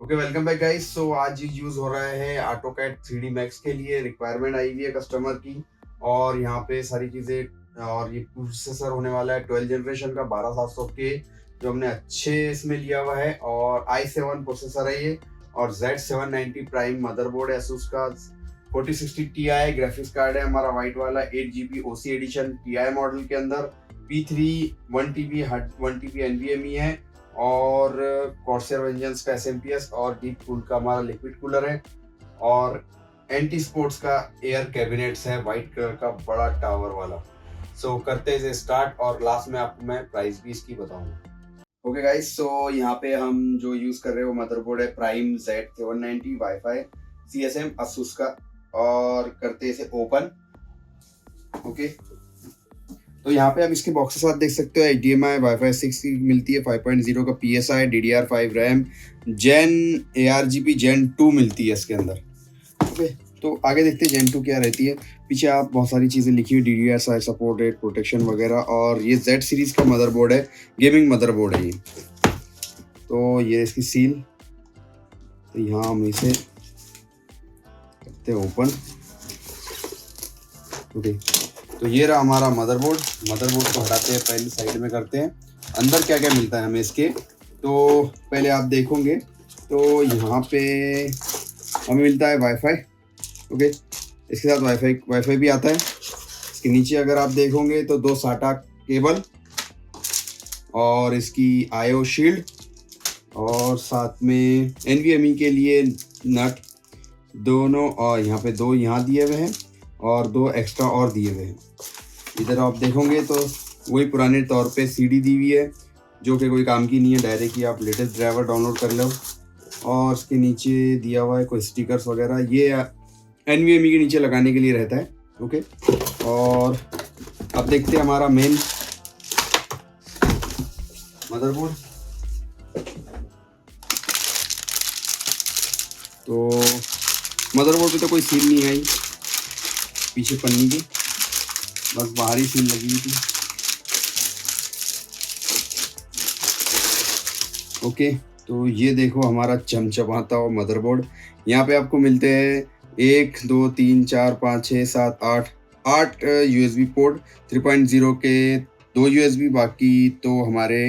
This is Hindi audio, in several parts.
Okay, welcome back guys. So आज यूज हो रहा है AutoCAD 3D Max के लिए। रिक्वायरमेंट आई हुई है कस्टमर की और यहाँ पे सारी चीज़ें। और ये प्रोसेसर होने वाला है 12 जनरेशन का 12700 के, जो हमने अच्छे इसमें लिया हुआ है। और i7 प्रोसेसर है ये, और Z790 प्राइम मदरबोर्ड है ASUS का। 4060 Ti ग्राफिक्स कार्ड है हमारा वाइट वाला, 8 GB OC edition Ti model के अंदर। P3 1 TB 1 TB NVMe है, और कॉर्सर वेंजेंस का SMPS, और डीप कूल का हमारा लिक्विड कूलर है, और एंटी स्पोर्ट्स का एयर कैबिनेट्स है वाइट कलर का बड़ा टावर वाला। सो करते हैं इसे स्टार्ट, और लास्ट में आपको मैं प्राइस भी इसकी बताऊंगा। ओके गाइस, सो यहाँ पे हम जो यूज कर रहे हैं वो मदरबोर्ड है prime Z790 wifi CSM ASUS का, और करते हैं इसे ओपन। ओके, तो यहाँ पे आप इसके बॉक्स के साथ देख सकते हो HDMI वाईफाई 6 की मिलती है, 5.0 का PSI, DDR5 रैम, जेन ARGB जेन 2 मिलती है इसके अंदर। ओके, तो आगे देखते हैं जेन 2 क्या रहती है। पीछे आप बहुत सारी चीज़ें लिखी हुई, DDR5 सपोर्टेड, प्रोटेक्शन वगैरह। और ये Z सीरीज का मदरबोर्ड है, गेमिंग मदरबोर्ड है ये। तो ये इसकी सील, तो यहाँ हम इसे करते हैं ओपन। ओके, तो ये रहा हमारा मदरबोर्ड। मदरबोर्ड को हटाते हैं, पहले साइड में करते हैं अंदर क्या क्या मिलता है हमें इसके। तो पहले आप देखोगे तो यहाँ पे हमें मिलता है वाईफाई। ओके, इसके साथ वाईफाई भी आता है। इसके नीचे अगर आप देखोगे तो 2 SATA केबल, और इसकी IO शील्ड, और साथ में NVMe के लिए नट दोनों, और यहाँ पे 2 यहाँ दिए हुए हैं और 2 एक्स्ट्रा और दिए हुए हैं। इधर आप देखोगे तो वही पुराने तौर पे CD दी हुई है, जो कि कोई काम की नहीं है, डायरेक्ट ही आप लेटेस्ट ड्राइवर डाउनलोड कर लो। और इसके नीचे दिया हुआ है कोई स्टिकर्स वगैरह, ये NVMe के नीचे लगाने के लिए रहता है। ओके, और अब देखते हैं हमारा मेन मदरबोर्ड। तो मदरबोर्ड पे तो कोई सील नहीं आई पीछे पन्नी की, बस बाहरी सील लगी हुई थी। ओके, तो ये देखो हमारा चमचमाता हुआ मदरबोर्ड। यहाँ पे आपको मिलते हैं 1 2 3 4 5 6 7 8 USB पोर्ट। 3.0 के 2 USB, बाकी तो हमारे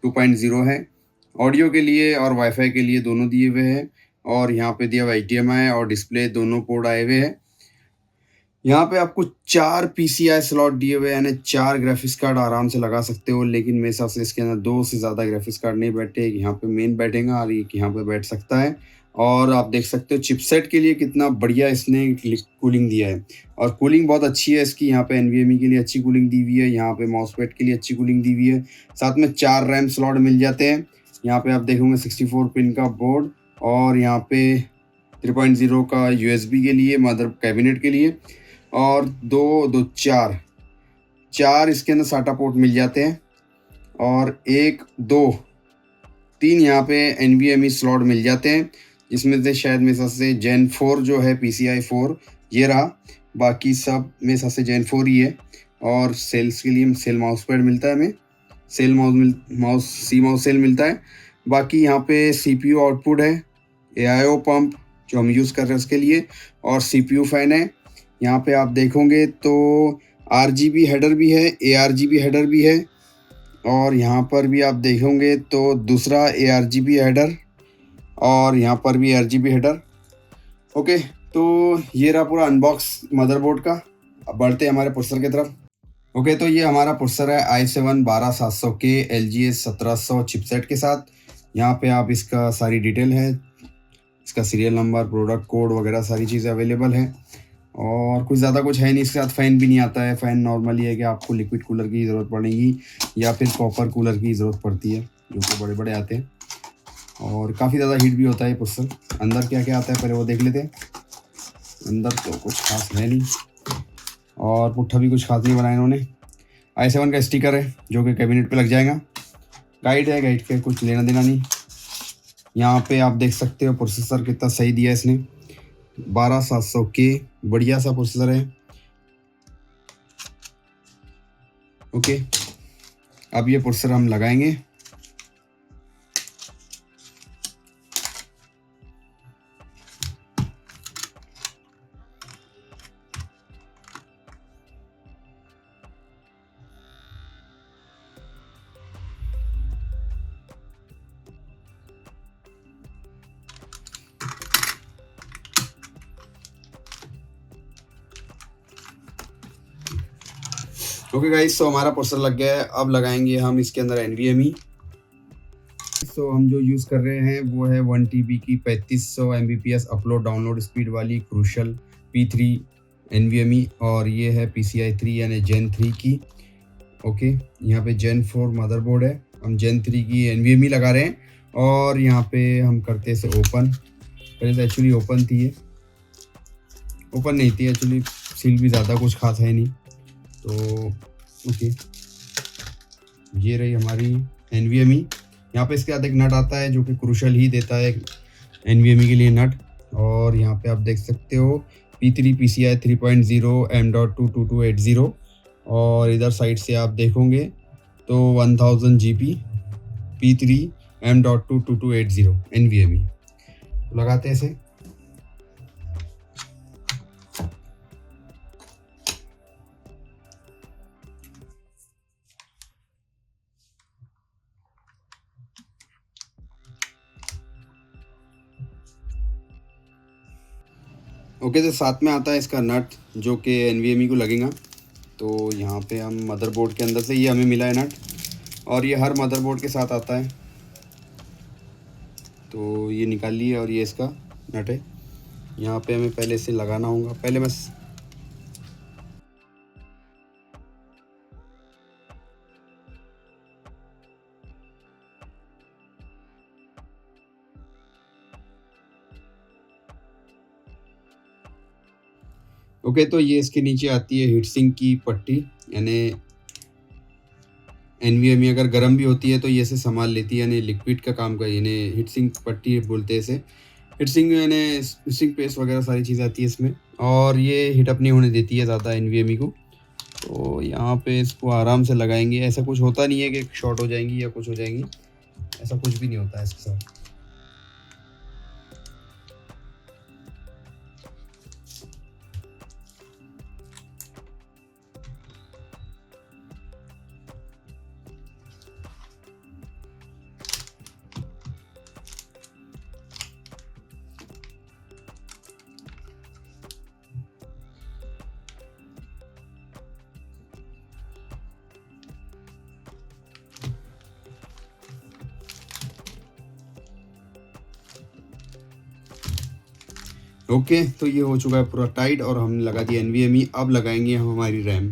2.0 हैं। ऑडियो के लिए और वाईफाई के लिए दोनों दिए हुए हैं। और यहाँ पे दिया हुआ HDMI और डिस्प्ले, दोनों पोर्ट आए हुए हैं। यहाँ पे आपको 4 PCI स्लॉट दिए हुए हैं, यानी 4 ग्राफिक्स कार्ड आराम से लगा सकते हो। लेकिन मेरे हिसाब से इसके अंदर 2 से ज़्यादा ग्राफिक्स कार्ड नहीं बैठे। एक यहाँ पे मेन बैठेगा और एक यहाँ पे बैठ सकता है। और आप देख सकते हो चिपसेट के लिए कितना बढ़िया इसने कूलिंग दिया है, और कूलिंग बहुत अच्छी है इसकी। यहाँ पे NVMe के लिए अच्छी कूलिंग दी हुई है, यहाँ पे माउसपैड के लिए अच्छी कूलिंग दी हुई है। साथ में 4 रैम स्लॉट मिल जाते हैं। यहाँ पे आप देखोगे 64 पिन का बोर्ड, और यहाँ पे 3.0 का USB के लिए, मदर कैबिनेट के लिए, और 4 इसके अंदर SATA पोर्ट मिल जाते हैं। और 1 2 3 यहाँ पे NVMe स्लॉट मिल जाते हैं, जिसमें से शायद मेरे हिसाब से जेन 4 जो है PCI 4 ये रहा। बाकी सब मेरे हिसाब से जेन 4 ही है। और सेल्स के लिए सेल माउस पैड मिलता है हमें, सेल माउस सेल मिलता है। बाकी यहाँ पे CPU आउटपुट है, AIO पंप जो हम यूज़ कर रहे हैं उसके लिए, और CPU फैन है। यहाँ पे आप देखोगे तो RGB हेडर भी है, ARGB हेडर भी है। और यहाँ पर भी आप देखोगे तो दूसरा ARGB हेडर, और यहाँ पर भी ARGB हेडर। ओके, तो ये रहा पूरा अनबॉक्स मदरबोर्ड का। अब बढ़ते हैं हमारे प्रोसेसर की तरफ। ओके, तो ये हमारा प्रोसेसर है i7 12700K LGA 1700 चिपसेट के साथ। यहाँ पे आप इसका सारी डिटेल है, इसका सीरियल नंबर, प्रोडक्ट कोड वगैरह सारी चीज़ें अवेलेबल है। और कुछ ज़्यादा कुछ है नहीं, इसके साथ फ़ैन भी नहीं आता है। फ़ैन नॉर्मली है कि आपको लिक्विड कूलर की ज़रूरत पड़ेगी या फिर कॉपर कूलर की ज़रूरत पड़ती है, जो कि बड़े बड़े आते हैं। और काफ़ी ज़्यादा हीट भी होता है प्रोसेसर। अंदर क्या क्या आता है पहले वो देख लेते हैं। अंदर तो कुछ खास है नहीं, और पुट्ठा भी कुछ खास नहीं बनाया इन्होंने। i7 का स्टिकर है जो कि कैबिनेट पे लग जाएगा। गाइड है, गाइड के कुछ लेना देना नहीं। यहाँ पे आप देख सकते हो प्रोसेसर कितना सही दिया है इसने, 12700K, बढ़िया सा प्रोसेसर है। ओके, अब ये प्रोसेसर हम लगाएंगे। ओके गाइस, तो हमारा प्रोसेसर लग गया है। अब लगाएंगे हम इसके अंदर NVMe। तो हम जो यूज़ कर रहे हैं वो है 1 TB की 3500 Mbps अपलोड डाउनलोड स्पीड वाली क्रूशल P3 NVMe, और ये है PCI 3 यानी Gen 3 की। ओके, यहाँ पे Gen 4 मदरबोर्ड है, हम Gen 3 की NVMe लगा रहे हैं। और यहाँ पे हम करते इसे ओपन। पहले तो एक्चुअली ओपन थी, ये ओपन नहीं थी एक्चुअली, सील भी ज़्यादा कुछ खास है नहीं। तो ओके, ये रही हमारी NVMe। यहाँ पे इसके साथ एक नट आता है जो कि क्रूशल ही देता है NVMe के लिए नट। और यहाँ पे आप देख सकते हो P3 PCI 3.0 M.22280, और इधर साइड से आप देखोगे तो 1000 GB P3 M.22280 NVMe। लगाते हैं इसे। ओके, तो साथ में आता है इसका नट जो कि NVMe को लगेगा। तो यहाँ पे हम मदरबोर्ड के अंदर से ये हमें मिला है नट, और ये हर मदरबोर्ड के साथ आता है। तो ये निकाल लिए, और ये इसका नट है। यहाँ पे हमें पहले इसे लगाना होगा। पहले बस ओके, तो ये इसके नीचे आती है हीट सिंक की पट्टी, यानी NVMe अगर गर्म भी होती है तो ये इसे संभाल लेती है, यानी लिक्विड का काम कर, यानी हीट सिंक पट्टी बोलते हैं इसे। हीट सिंक यानी हीट सिंक पेस्ट वगैरह सारी चीज़ आती है इसमें, और ये हीट अप नहीं होने देती है ज़्यादा NVMe को। तो यहाँ पे इसको आराम से लगाएंगे। ऐसा कुछ होता नहीं है कि शॉर्ट हो जाएंगी या कुछ हो जाएंगी, ऐसा कुछ भी नहीं होता है इसके साथ। ओके, तो ये हो चुका है पूरा टाइट, और हमने लगा दिया NVMe। अब लगाएंगे हम हमारी रैम।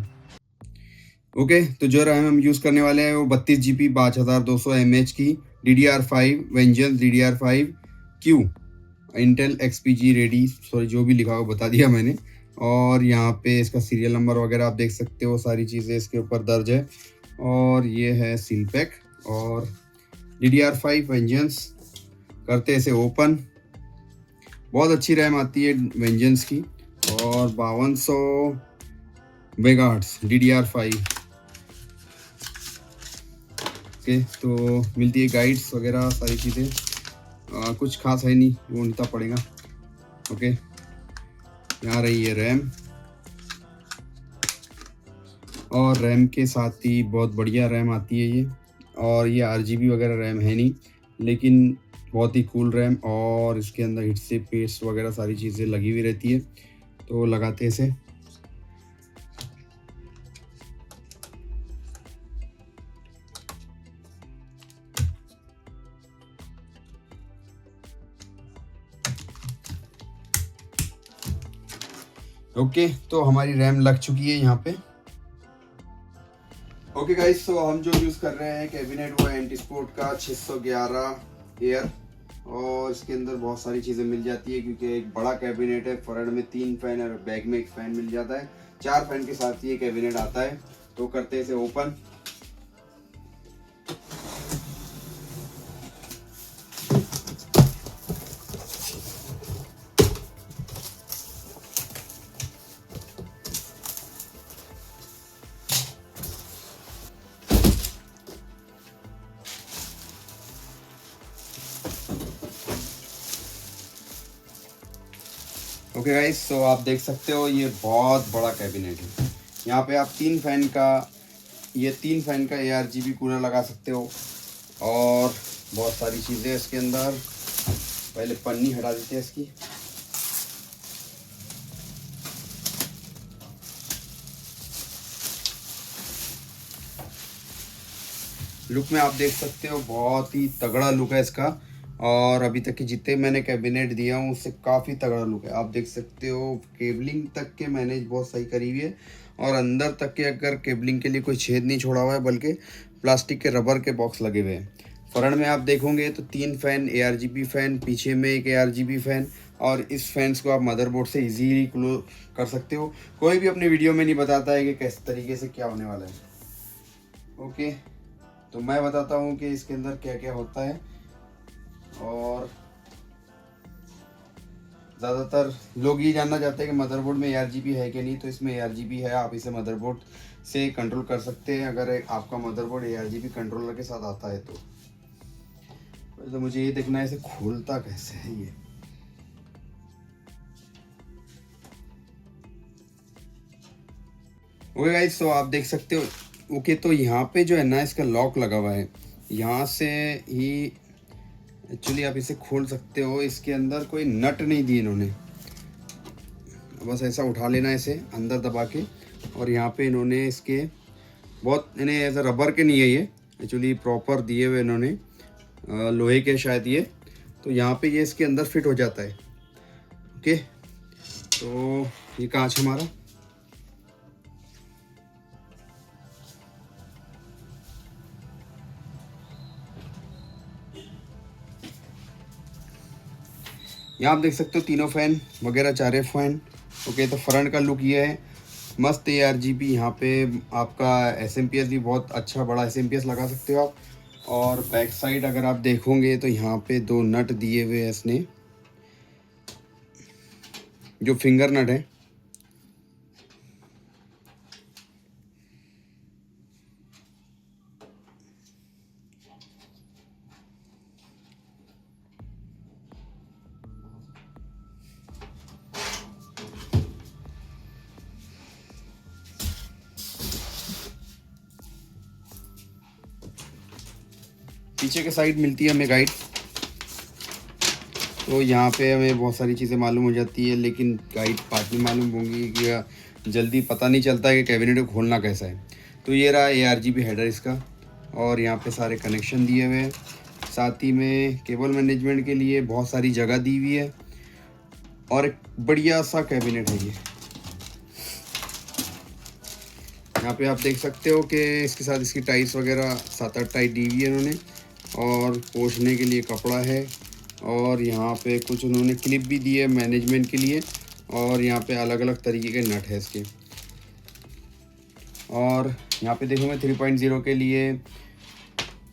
ओके, तो जो रैम हम यूज़ करने वाले हैं वो 32 GB 5200 mAh की DDR5 vengeance DDR5Q Intel XPG ready, sorry जो भी लिखा हो बता दिया मैंने। और यहाँ पे इसका सीरियल नंबर वगैरह आप देख सकते हो, सारी चीज़ें इसके ऊपर दर्ज है। और ये है सील पैक, और DDR5 वेंजेंस। करते इसे ओपन। बहुत अच्छी रैम आती है वेंजेंस की, और 5200 मेगाहर्ट्ज़ DDR5। ओके, तो मिलती है गाइड्स वगैरह सारी चीज़ें, कुछ खास है नहीं, वो ढूंढना पड़ेगा। ओके, यहाँ रही है रैम, और रैम के साथ ही बहुत बढ़िया रैम आती है ये। और ये RGB वगैरह रैम है नहीं, लेकिन बहुत ही कूल रैम, और इसके अंदर हिट से पेस्ट वगैरह सारी चीज़ें लगी हुई रहती है। तो लगाते हैं इसे। ओके, तो हमारी रैम लग चुकी है यहाँ पे। ओके गाइस, तो हम जो यूज़ कर रहे हैं कैबिनेट वो है एंटीस्पोर्ट का 611 एयर, और इसके अंदर बहुत सारी चीज़ें मिल जाती है क्योंकि एक बड़ा कैबिनेट है। फ्रंट में 3 फैन और बैक में 1 फैन मिल जाता है। 4 फैन के साथ ये कैबिनेट आता है। तो करते हैं इसे ओपन। ओके गाइस, तो आप देख सकते हो ये बहुत बड़ा कैबिनेट है। यहाँ पे आप 3 फैन का ARGB कूलर लगा सकते हो, और बहुत सारी चीज़ें इसके अंदर। पहले पन्नी हटा देते हैं इसकी। लुक में आप देख सकते हो बहुत ही तगड़ा लुक है इसका। और अभी तक के जितने मैंने कैबिनेट दिया हूँ उससे काफ़ी तगड़ा लुक है। आप देख सकते हो केबलिंग तक के मैंने बहुत सही करी हुई है, और अंदर तक के अगर केबलिंग के लिए कोई छेद नहीं छोड़ा हुआ है, बल्कि प्लास्टिक के रबर के बॉक्स लगे हुए हैं। फ्रंट में आप देखोगे तो 3 फैन ARGB फैन, पीछे में एक ARGB फैन, और इस फैंस को आप मदरबोर्ड से इजीली क्लोज कर सकते हो। कोई भी अपनी वीडियो में नहीं बताता है कि किस तरीके से क्या होने वाला है। ओके, तो मैं बताता हूँ कि इसके अंदर क्या क्या होता है। और ज़्यादातर लोग ये जानना चाहते हैं कि मदरबोर्ड में ARGB है कि नहीं, तो इसमें ARGB है। आप इसे मदरबोर्ड से कंट्रोल कर सकते हैं अगर आपका मदरबोर्ड ARGB कंट्रोलर के साथ आता है तो मुझे ये देखना है इसे खोलता कैसे है ये। ओके गाइस, तो आप देख सकते हो। ओके, तो यहाँ पे जो है ना इसका लॉक लगा हुआ है, यहाँ से ही एक्चुअली आप इसे खोल सकते हो। इसके अंदर कोई नट नहीं दिए इन्होंने, बस ऐसा उठा लेना है इसे अंदर दबा के। और यहाँ पे इन्होंने इसके बहुत, इन्हें ऐसा रबर के नहीं है ये, एक्चुअली प्रॉपर दिए हुए इन्होंने, लोहे के शायद ये। तो यहाँ पे ये इसके अंदर फिट हो जाता है। ओके, तो ये कांच हमारा, यहाँ आप देख सकते हो तीनों फैन वगैरह, चारे फैन। ओके, तो फ्रंट का लुक ये है, मस्त ARGB। यहाँ पे आपका SMPS भी बहुत अच्छा बड़ा SMPS लगा सकते हो आप। और बैक साइड अगर आप देखोगे तो यहाँ पे 2 नट दिए हुए हैं इसने, जो फिंगर नट है। पीछे के साइड मिलती है हमें गाइड, तो यहाँ पे हमें बहुत सारी चीज़ें मालूम हो जाती है, लेकिन गाइड बाद में मालूम होंगी कि जल्दी पता नहीं चलता है कि कैबिनेट को खोलना कैसा है। तो ये रहा ARGB हेडर इसका, और यहाँ पे सारे कनेक्शन दिए हुए हैं। साथ ही में केबल मैनेजमेंट के लिए बहुत सारी जगह दी हुई है, और एक बढ़िया सा कैबिनेट है ये। यहाँ पे आप देख सकते हो कि इसके साथ इसकी टाइल्स वगैरह 7-8 टाइट दी हुई है इन्होंने, और पोंछने के लिए कपड़ा है। और यहाँ पे कुछ उन्होंने क्लिप भी दी है मैनेजमेंट के लिए, और यहाँ पे अलग अलग तरीके के नट है इसके। और यहाँ पे देखोगे 3.0 के लिए,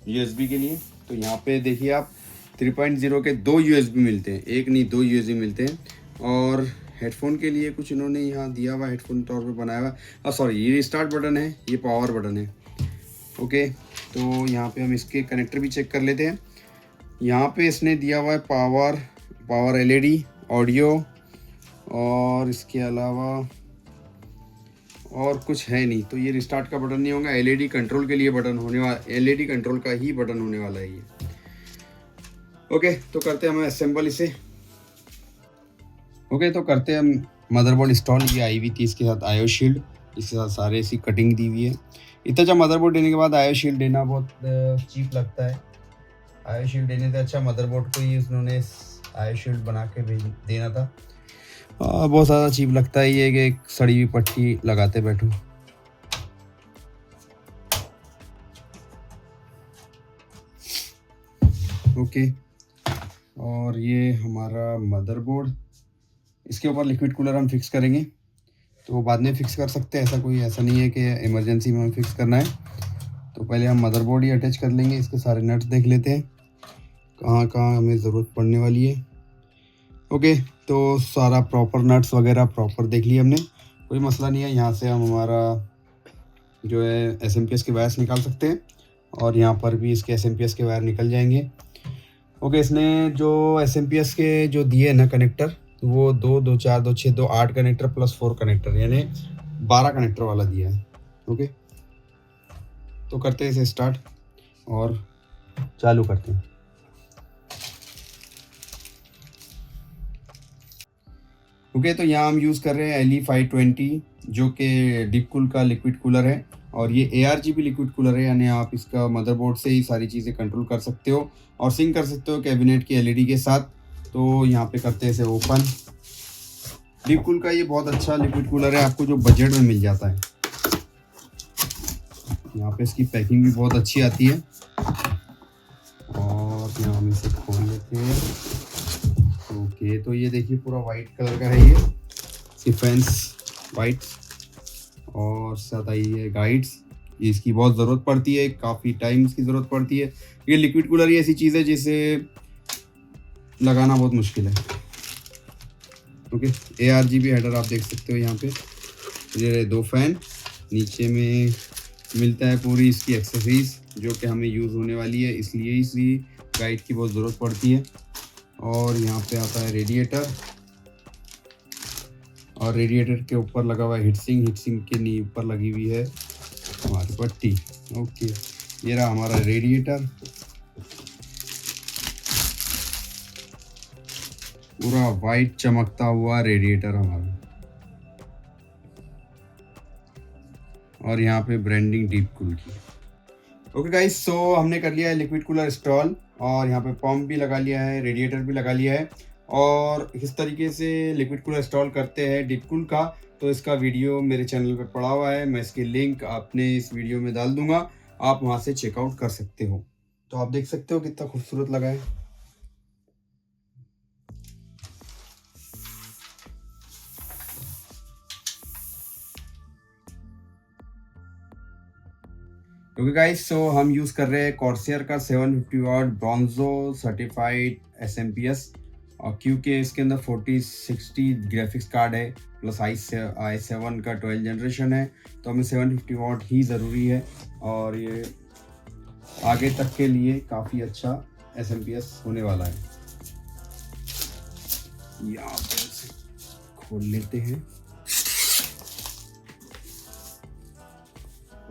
USB के लिए, तो यहाँ पे देखिए आप 3.0 के 2 USB मिलते हैं, एक नहीं 2 USB मिलते हैं। और हेडफोन के लिए कुछ इन्होंने यहाँ दिया हुआ, हेडफोन तौर पे बनाया हुआ। सॉरी, ये स्टार्ट बटन है, ये पावर बटन है। ओके, तो यहाँ पे हम इसके कनेक्टर भी चेक कर लेते हैं। यहाँ पे इसने दिया हुआ है पावर LED, ऑडियो, और इसके अलावा और कुछ है नहीं। तो ये रिस्टार्ट का बटन नहीं होगा, LED कंट्रोल के लिए बटन होने वाला, LED कंट्रोल का ही बटन होने वाला है ये। ओके, तो करते हैं हम असेंबल इसे। ओके, तो करते हैं हम मदरबोर्ड इंस्टॉल। ये आई हुई थी इसके साथ IO शील्ड, इसके साथ सारे ऐसी कटिंग दी हुई है। इतना अच्छा मदरबोर्ड देने के बाद IO शील्ड देना बहुत चीप लगता है। IO शील्ड देने से अच्छा मदरबोर्ड को ही उन्होंने IO शील्ड बना के देना था। बहुत ज़्यादा चीप लगता है ये कि एक सड़ी हुई पट्टी लगाते बैठो। ओके, और ये हमारा मदरबोर्ड, इसके ऊपर लिक्विड कूलर हम फिक्स करेंगे, तो बाद में फिक्स कर सकते हैं। ऐसा नहीं है कि इमरजेंसी में हमें फिक्स करना है। तो पहले हम मदरबोर्ड ही अटैच कर लेंगे। इसके सारे नट्स देख लेते हैं कहाँ कहाँ हमें ज़रूरत पड़ने वाली है। ओके, तो सारा प्रॉपर नट्स वगैरह प्रॉपर देख लिए हमने, कोई मसला नहीं है। यहाँ से हम हमारा जो है SMPS के वायर्स निकाल सकते हैं, और यहाँ पर भी इसके SMPS के वायर निकल जाएंगे। ओके, इसने जो SMPS के जो दिए हैं ना कनेक्टर, वो 2, 2, 4, 2, 6, 2, 8 कनेक्टर प्लस 4 कनेक्टर, यानी 12 कनेक्टर वाला दिया है। ओके, तो करते हैं इसे स्टार्ट और चालू करते हैं। ओके, तो यहाँ हम यूज़ कर रहे हैं LE520, जो कि डीप कूल का लिक्विड कूलर है। और ये ARGB लिक्विड कूलर है, यानी आप इसका मदरबोर्ड से ही सारी चीज़ें कंट्रोल कर सकते हो और सिंक कर सकते हो कैबिनेट की LED के साथ। तो यहाँ पे करते हैं इसे ओपन। डीपकूल का ये बहुत अच्छा लिक्विड कूलर है, आपको जो बजट में मिल जाता है। यहाँ पे इसकी पैकिंग भी बहुत अच्छी आती है और यहाँ हम इसे खोल लेते हैं। ओके, तो ये देखिए पूरा वाइट कलर का है, ये फैंस वाइट और साथ आई है गाइड्स। इसकी बहुत ज़रूरत पड़ती है, काफ़ी टाइम इसकी ज़रूरत पड़ती है। ये लिक्विड कूलर ही ऐसी चीज़ है जिसे लगाना बहुत मुश्किल है। ओके, ARGB हेडर आप देख सकते हो यहाँ पे। ये 2 फैन, नीचे में मिलता है पूरी इसकी एक्सेसरीज जो कि हमें यूज़ होने वाली है, इसलिए इसी गाइड की बहुत ज़रूरत पड़ती है। और यहाँ पे आता है रेडिएटर, और रेडिएटर के ऊपर लगा हुआ है हीटसिंक के ऊपर लगी हुई है हमारी पट्टी। ओके, ये रहा हमारा रेडिएटर, पूरा वाइट चमकता हुआ रेडिएटर हमारा। और यहाँ पे ब्रांडिंग डीपकूल की। ओके गाइस, सो हमने कर लिया है लिक्विड कूलर इंस्टॉल और यहाँ पे पंप भी लगा लिया है, रेडिएटर भी लगा लिया है। और किस तरीके से लिक्विड कूलर इंस्टॉल करते हैं डीपकूल का, तो इसका वीडियो मेरे चैनल पर पड़ा हुआ है। मैं इसकी लिंक आपने इस वीडियो में डाल दूंगा, आप वहाँ से चेकआउट कर सकते हो। तो आप देख सकते हो कितना खूबसूरत लगा है। ओके गाइस, सो हम यूज़ कर रहे हैं कॉर्सियर का 750 वाट ब्रॉन्जो सर्टिफाइड SMPS, और क्योंकि इसके अंदर 4060 ग्राफिक्स कार्ड है प्लस i7 का 12 जनरेशन है, तो हमें 750 वाट ही ज़रूरी है। और ये आगे तक के लिए काफ़ी अच्छा SMPS होने वाला है। यहाँ पे खोल लेते हैं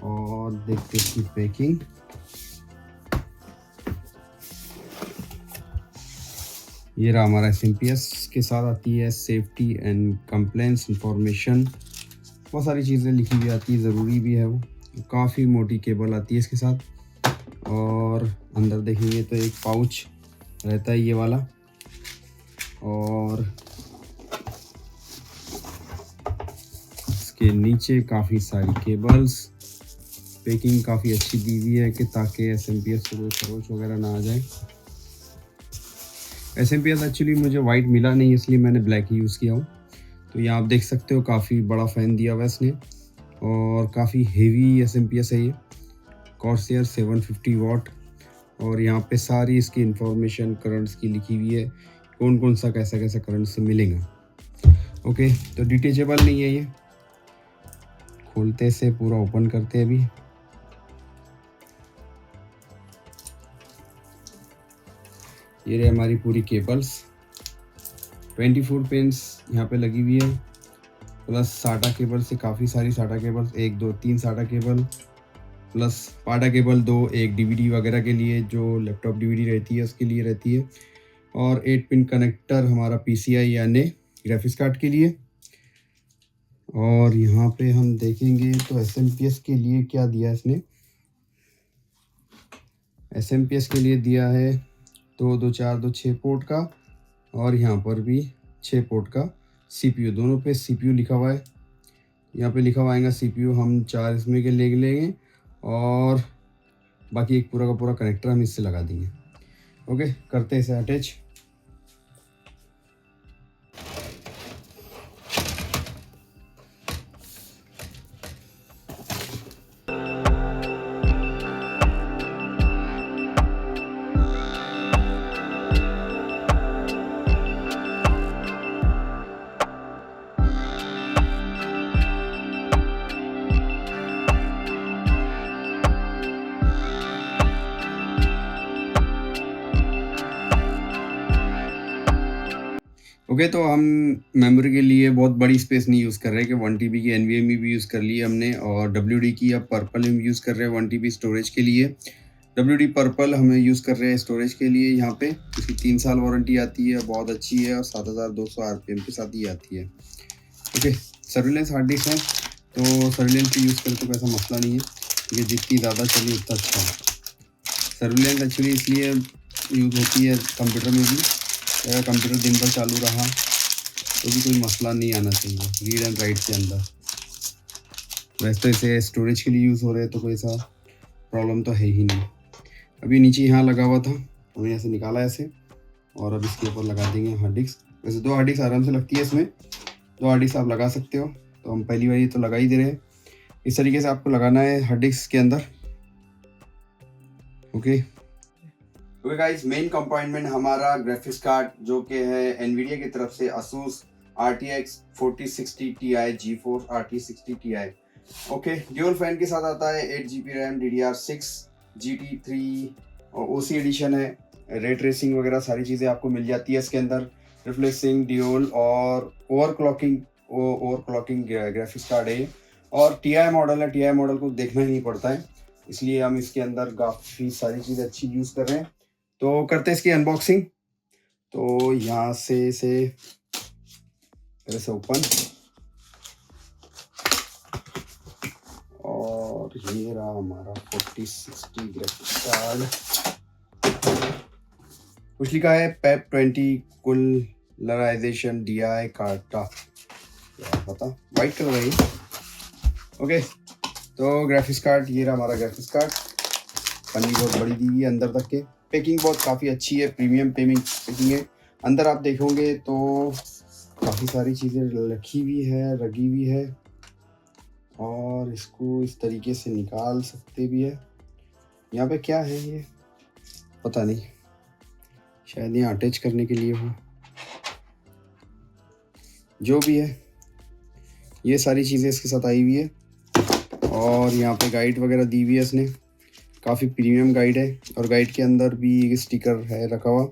और देखते हैं इसकी पैकिंग। ये रहा हमारा SMPS, के साथ आती है सेफ्टी एंड कंप्लेंट्स इंफॉर्मेशन, बहुत सारी चीज़ें लिखी हुई आती है, ज़रूरी भी है वो। काफ़ी मोटी केबल आती है इसके साथ। और अंदर देखेंगे तो एक पाउच रहता है ये वाला, और इसके नीचे काफ़ी सारी केबल्स। पैकिंग काफ़ी अच्छी दी हुई है कि ताकि SMPS से कोई खरोच वगैरह ना आ जाए। SMPS एक्चुअली मुझे वाइट मिला नहीं, इसलिए मैंने ब्लैक ही यूज़ किया हूँ। तो यहाँ आप देख सकते हो काफ़ी बड़ा फ़ैन दिया हुआ है इसने, और काफ़ी हेवी SMPS है ये, कॉर्सियर 750 वाट। और यहाँ पे सारी इसकी इंफॉर्मेशन करंट्स की लिखी हुई है, कौन कौन सा कैसा कैसा करंट से मिलेगा। ओके, तो डिटेचेबल नहीं है ये। खोलते से पूरा ओपन करते हैं अभी। ये रही हमारी पूरी केबल्स, 24 पिन्स यहाँ पे लगी हुई है, प्लस SATA केबल से काफ़ी सारी SATA cables, 1 2 3 SATA cable, plus पाटा केबल 2, एक DVD वगैरह के लिए जो लैपटॉप DVD रहती है उसके लिए रहती है, और 8 पिन कनेक्टर हमारा PCI यानी ग्राफिक्स कार्ड के लिए। और यहाँ पे हम देखेंगे तो SMPS के लिए क्या दिया है इसने। SMPS के लिए दिया है 2 2 4 2 6 पोर्ट का, और यहाँ पर भी 6 पोर्ट का CPU, दोनों पे CPU लिखा हुआ है। यहाँ पे लिखा हुआ आएगा CPU हम 4 इसमें के ले लेंगे, और बाकी एक पूरा का पूरा कनेक्टर हम इससे लगा देंगे। ओके, करते हैं इसे अटैच। ओके, तो हम मेमोरी के लिए बहुत बड़ी स्पेस नहीं यूज़ कर रहे कि 1 TB की NVMe भी यूज़ कर ली हमने, और WD की अब पर्पल हम यूज़ कर रहे हैं 1 TB स्टोरेज के लिए। WD पर्पल हमें यूज़ कर रहे हैं स्टोरेज के लिए। यहाँ पे इसकी 3 साल वारंटी आती है, बहुत अच्छी है, और 7200 RPM के साथ ही आती है। ओके, सर्विलेंस हार्ड डिस्क है तो सर्विलेंस यूज़ करें तो कोई मसला नहीं है, क्योंकि जितनी ज़्यादा चली उतना अच्छा है। सर्विलेंस एक्चुअली इसलिए यूज़ होती है कंप्यूटर में भी, अगर कंप्यूटर दिन भर चालू रहा तो भी कोई मसला नहीं आना चाहिए रीड एंड राइट के अंदर। वैसे तो इसे स्टोरेज के लिए यूज़ हो रहे हैं तो कोई सा प्रॉब्लम तो है ही नहीं। अभी नीचे यहाँ लगा हुआ था, हमने ऐसे निकाला ऐसे, और अब इसके ऊपर लगा देंगे हार्ड डिस्क। वैसे 2 हार्ड डिस्क आराम से लगती है इसमें, 2 हार्ड डिस्क आप लगा सकते हो। तो हम पहली बार तो लगा ही दे रहे हैं। इस तरीके से आपको लगाना है हार्ड डिस्क के अंदर। ओके गाइस, मेन कंपोनेंट हमारा ग्राफिक्स कार्ड जो कि है एनवीडिया की तरफ से Asus RTX 4060 Ti GeForce RTX 60 Ti। Okay, dual fan के साथ आता है 8 GB रैम, DDR6 GT3 और OC एडिशन है। रे ट्रेसिंग वगैरह सारी चीज़ें आपको मिल जाती है इसके अंदर। रिफ्लेक्सिंग ड्यूल और ओवरक्लॉकिंग ग्राफिक्स कार्ड है। और TI मॉडल है, TI मॉडल को देखना ही नहीं पड़ता है, इसलिए हम इसके अंदर काफ़ी सारी चीज़ें अच्छी यूज़ कर रहे हैं। तो करते हैं इसकी अनबॉक्सिंग। तो यहाँ से इसे ऐसे ओपन, और ये रहा हमारा 4060 ग्राफिक्स कार्ड। कुछ लिखा है पेप 20 कूलराइजेशन DI कार्टा, क्या पता, वाइट कलर है ये। ओके, तो ग्राफिक्स कार्ड, ये रहा हमारा ग्राफिक्स कार्ड। पन्नी बहुत बड़ी दी है अंदर तक के, पैकिंग बहुत काफ़ी अच्छी है, प्रीमियम पैकिंग है। अंदर आप देखोगे तो काफ़ी सारी चीज़ें रखी हुई है, रगी हुई है, और इसको इस तरीके से निकाल सकते भी है। यहाँ पे क्या है ये पता नहीं, शायद यहाँ अटैच करने के लिए हो, जो भी है ये सारी चीज़ें इसके साथ आई हुई है। और यहाँ पे गाइड वगैरह दी हुई है इसने, काफ़ी प्रीमियम गाइड है। और गाइड के अंदर भी एक स्टिकर है रखा हुआ,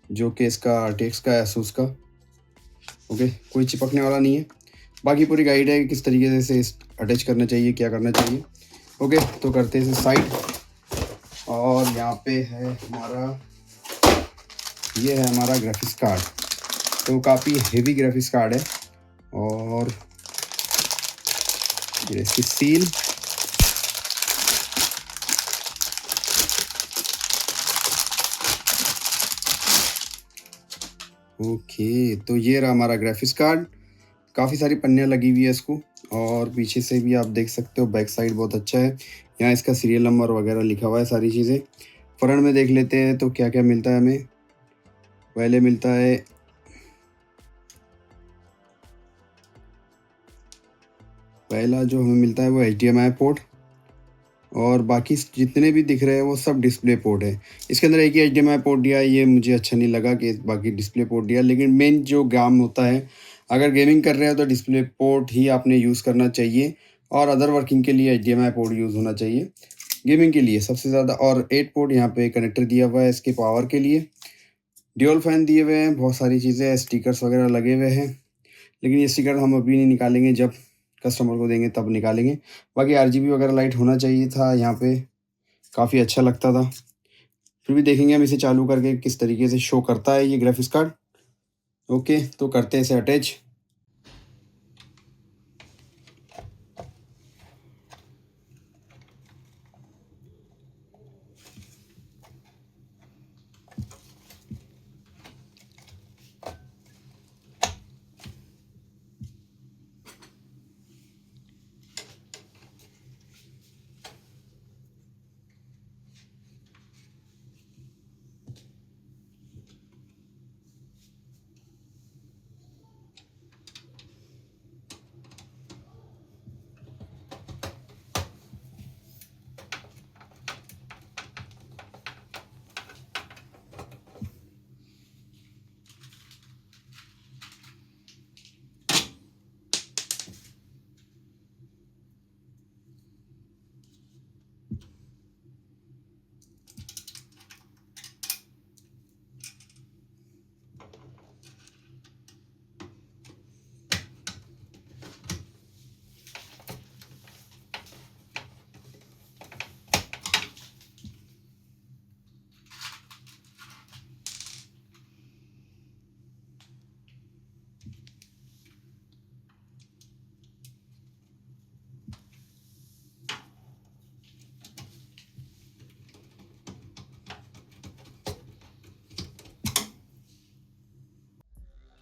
जो कि इसका RTX का है, Asus का। ओके, कोई चिपकने वाला नहीं है। बाकी पूरी गाइड है किस तरीके से अटैच करना चाहिए, क्या करना चाहिए। ओके, तो करते हैं इसे साइड। और यहाँ पे है हमारा, ये है हमारा ग्राफिक्स कार्ड। तो काफ़ी हेवी ग्राफिक्स कार्ड है, और ये इसकी सील, ओके, तो ये रहा हमारा ग्राफिक्स कार्ड। काफ़ी सारी पन्नियाँ लगी हुई है इसको, और पीछे से भी आप देख सकते हो, बैक साइड बहुत अच्छा है। यहाँ इसका सीरियल नंबर वगैरह लिखा हुआ है, सारी चीज़ें। फ्रंट में देख लेते हैं तो क्या क्या मिलता है हमें। पहले मिलता है पहला जो हमें मिलता है वो HDMI पोर्ट, और बाकी जितने भी दिख रहे हैं वो सब डिस्प्ले पोर्ट है। इसके अंदर एक ही HDMI पोर्ट दिया है, ये मुझे अच्छा नहीं लगा कि बाकी डिस्प्ले पोर्ट दिया, लेकिन मेन जो काम होता है, अगर गेमिंग कर रहे हो तो डिस्प्ले पोर्ट ही आपने यूज़ करना चाहिए, और अदर वर्किंग के लिए HDMI पोर्ट यूज़ होना चाहिए, गेमिंग के लिए सबसे ज़्यादा। और 8 पोर्ट यहाँ पे कनेक्टर दिया हुआ है इसके पावर के लिए। ड्यूल फैन दिए हुए हैं, बहुत सारी चीज़ें, स्टिकर्स वगैरह लगे हुए हैं, लेकिन ये स्टिकर हम अभी नहीं निकालेंगे, जब कस्टमर को देंगे तब निकालेंगे। बाकी RGB वगैरह लाइट होना चाहिए था यहाँ पे, काफ़ी अच्छा लगता था। फिर भी देखेंगे हम इसे चालू करके किस तरीके से शो करता है ये ग्राफिक्स कार्ड। ओके, तो करते हैं इसे अटैच।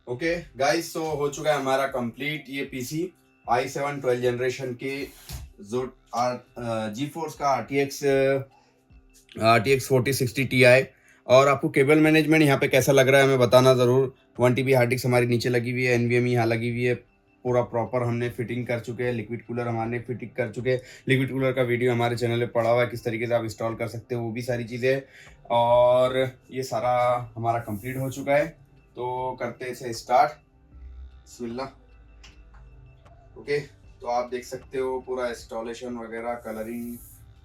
ओके गाइस, तो हो चुका है हमारा कंप्लीट ये पीसी i7 12 जनरेशन के जो GeForce का RTX 4060 Ti। और आपको केबल मैनेजमेंट यहाँ पे कैसा लग रहा है हमें बताना ज़रूर। 1 TB हार्ड डिस्क हमारी नीचे लगी हुई है, NVMe यहाँ लगी हुई है, पूरा प्रॉपर हमने फिटिंग कर चुके हैं। लिक्विड कूलर हमारे फिटिंग कर चुके हैं। लिक्विड कूलर का वीडियो हमारे चैनल पे पड़ा हुआ है, किस तरीके से आप इंस्टॉल कर सकते हो वो भी सारी चीज़ें। और ये सारा हमारा कंप्लीट हो चुका है, तो करते हैं इसे स्टार्ट। बिस्मिल्लाह। ओके, तो आप देख सकते हो पूरा इंस्टॉलेशन वगैरह कलरिंग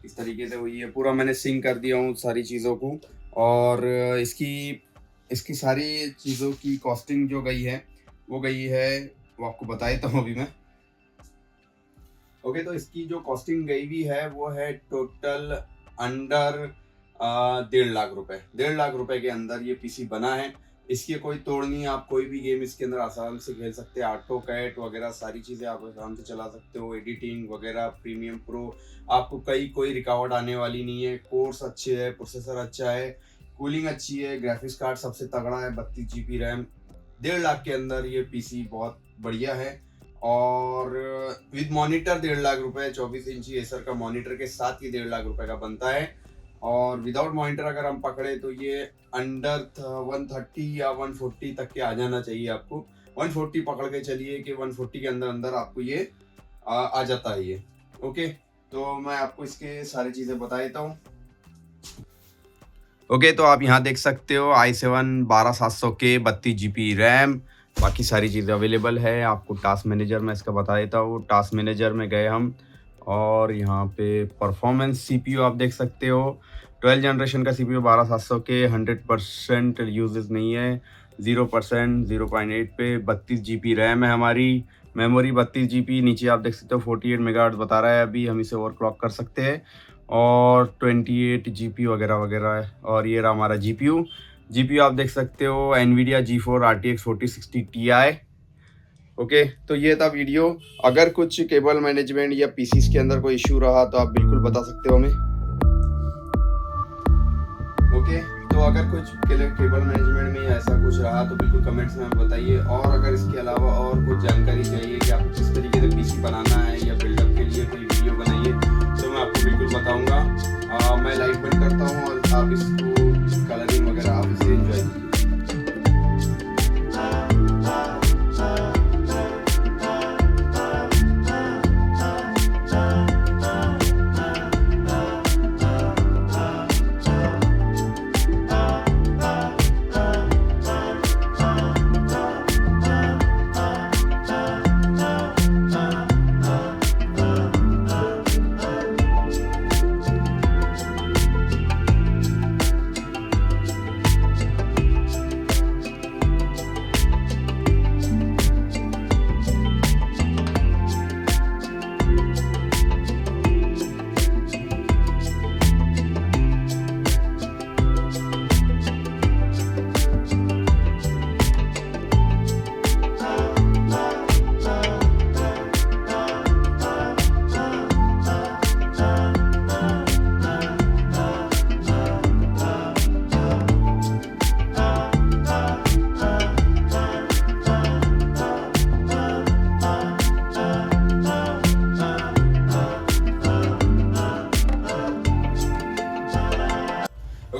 इस तरीके से हुई है। पूरा मैंने सिंक कर दिया हूँ सारी चीज़ों को। और इसकी सारी चीज़ों की कॉस्टिंग जो गई है वो आपको बता देता हूँ अभी मैं। ओके, तो इसकी जो कॉस्टिंग गई हुई है वो है टोटल अंडर 1.5 लाख रुपए। 1.5 लाख रुपए के अंदर ये पीसी बना है। इसकी कोई तोड़ नहीं है, आप कोई भी गेम इसके अंदर आसानी से खेल सकते हैं। AutoCAD वगैरह सारी चीज़ें आप आराम से चला सकते हो, एडिटिंग वगैरह, प्रीमियम प्रो, आपको कोई रिकॉर्ड आने वाली नहीं है। कोर्स अच्छे है, प्रोसेसर अच्छा है, कूलिंग अच्छी है, ग्राफिक्स कार्ड सबसे तगड़ा है, 32 GB रैम। 1.5 लाख के अंदर ये पीसी बहुत बढ़िया है। और विद मॉनिटर 1.5 लाख रुपए, 24 इंची एसर का मॉनिटर के साथ ही 1.5 लाख रुपए का बनता है। और विदाउट मॉनिटर अगर हम पकड़े तो ये अंडर 130 या 140 तक के आ जाना चाहिए आपको। 140 पकड़ के चलिए कि 140 के अंदर आपको ये आ जाता है ये। ओके, तो मैं आपको इसके सारी चीज़ें बता देता हूँ। ओके, तो आप यहाँ देख सकते हो i7 12700K 32 GB रैम, बाकी सारी चीज़ें अवेलेबल है। आपको टास्क मैनेजर में इसका बता देता हूँ। टास्क मैनेजर में गए हम और यहाँ पे परफॉर्मेंस CPU आप देख सकते हो। 12 जनरेशन का CPU 12700K, 100% यूजेस नहीं है, 0%, 0.8 पे। 32 GB रैम है हमारी, मेमोरी 32 GB। नीचे आप देख सकते हो 48 मेगाहर्ट्ज़ बता रहा है, अभी हम इसे ओवरक्लॉक कर सकते हैं। और 28 GB वगैरह वगैरह है। और ये रहा हमारा GPU आप देख सकते हो NVIDIA GeForce RTX 4060 Ti। Okay, तो ये था वीडियो। अगर कुछ केबल मैनेजमेंट या पीसीस के अंदर कोई इश्यू रहा तो आप बिल्कुल बता सकते हो हमें। ओके, तो अगर कुछ केबल मैनेजमेंट में ऐसा कुछ रहा तो बिल्कुल कमेंट्स में बताइए। और अगर इसके अलावा और कुछ जानकारी चाहिए कि आपको किस तरीके से पीसी बनाना है या बिल्डअप के लिए कोई वीडियो बनाइए तो मैं आपको बिल्कुल बताऊँगा। मैं लाइट बंद करता हूँ और आप इसको कलरिंग वगैरह आप इसे एंजॉय कीजिए।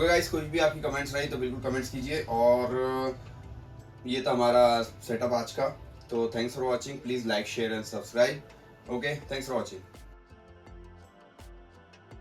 गाइस, कुछ भी आपकी कमेंट्स रही तो बिल्कुल कमेंट्स कीजिए। और ये था हमारा सेटअप आज का। तो thanks for watching, please like share and subscribe. Okay, thanks for watching.